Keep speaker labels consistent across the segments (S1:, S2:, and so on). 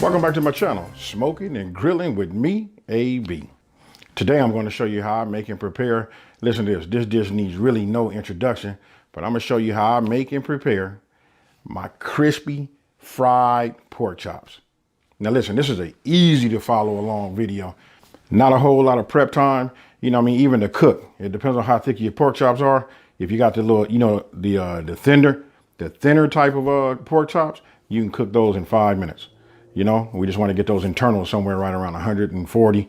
S1: Welcome back to my channel, Smoking and Grilling with me, AB. Today I'm going to show you how I make and prepare. Listen to this. This dish needs really no introduction, but I'm going to show you how I make and prepare my crispy fried pork chops. Now listen, this is an easy to follow along video. Not a whole lot of prep time. You know what I mean? Even to cook. It depends on how thick your pork chops are. If you got the little, the thinner type of pork chops, you can cook those in 5 minutes. You know, we just want to get those internals somewhere right around 140,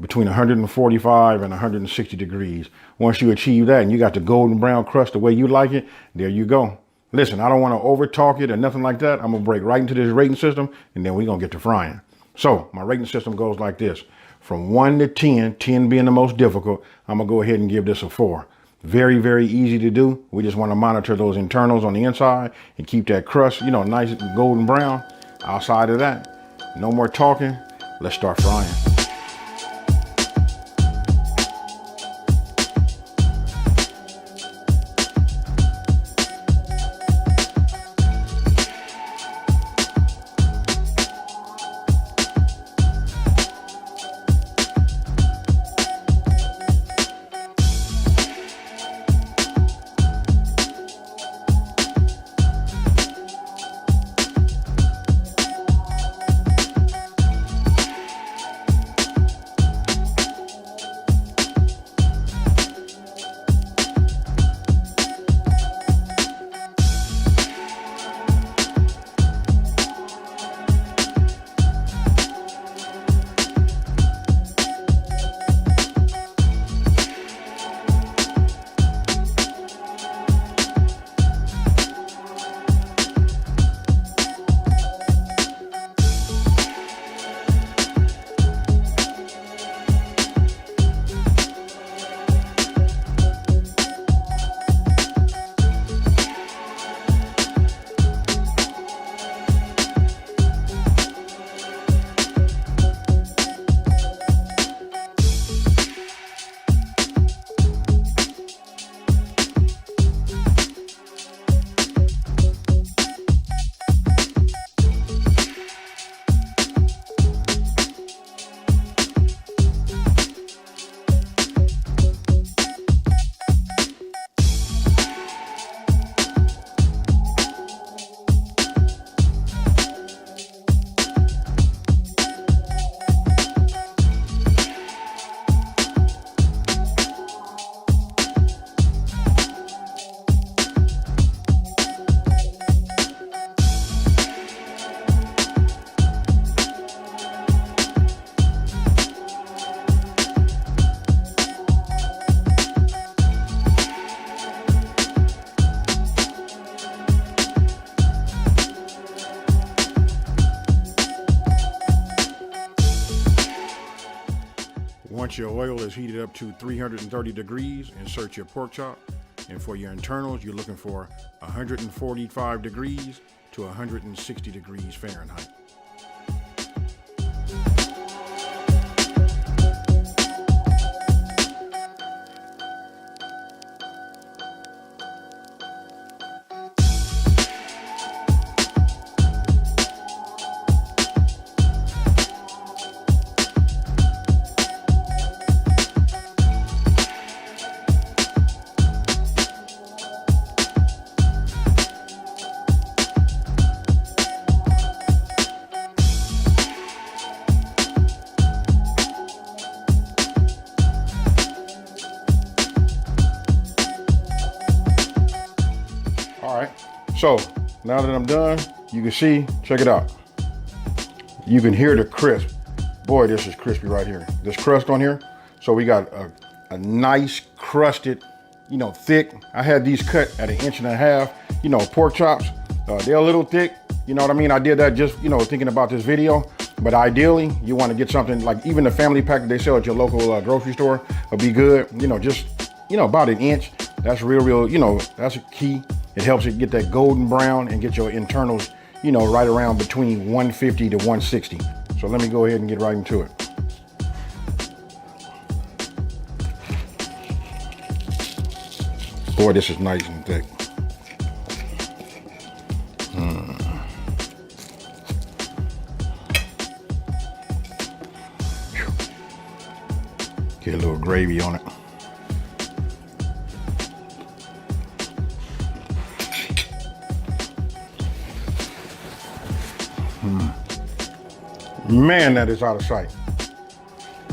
S1: between 145 and 160 degrees. Once you achieve that and you got the golden brown crust the way you like it, there you go. Listen, I don't want to over talk it or nothing like that. I'm going to break right into this rating system and then we're going to get to frying. So my rating system goes like this. From 1 to 10, 10 being the most difficult, I'm going to go ahead and give this a 4. Very, very easy to do. We just want to monitor those internals on the inside and keep that crust, you know, nice golden brown. Outside of that, no more talking. Let's start frying. Once your oil is heated up to 330 degrees, insert your pork chop. And for your internals, you're looking for 145 degrees to 160 degrees Fahrenheit. All right, so now that I'm done, you can see, check it out. You can hear the crisp. Boy, this is crispy right here. This crust on here. So we got a nice crusted, you know, thick. I had these cut at 1.5 inch, you know, pork chops. They're a little thick, you know what I mean? I did that just, you know, thinking about this video. But ideally, you want to get something like even the family pack that they sell at your local grocery store will be good. You know, just, you know, about 1 inch. That's real, you know, that's a key. It helps it get that golden brown and get your internals, you know, right around between 150 to 160. So let me go ahead and get right into it. Boy, this is nice and thick. gravy on it. Man, that is out of sight.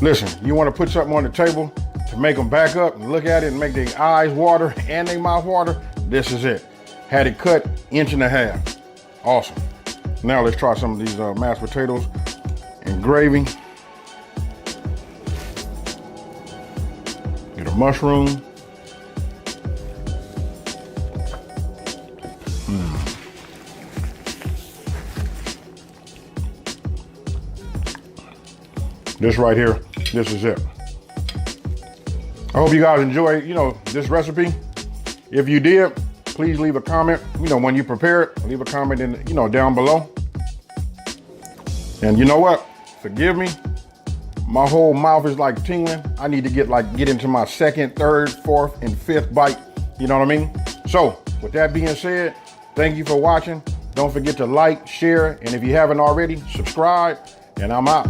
S1: Listen, you want to put something on the table to make them back up and look at it and make their eyes water and their mouth water, this is it. Had it cut 1.5 inches. Awesome. Now let's try some of these mashed potatoes and gravy. Get a mushroom. This right here, this is it. I hope you guys enjoy, this recipe. If you did, please leave a comment. When you prepare it, leave a comment in, down below. And you know what? Forgive me. My whole mouth is like tingling. I need to get into my second, third, fourth, and fifth bite. You know what I mean? So with that being said, thank you for watching. Don't forget to like, share, and if you haven't already, subscribe, and I'm out.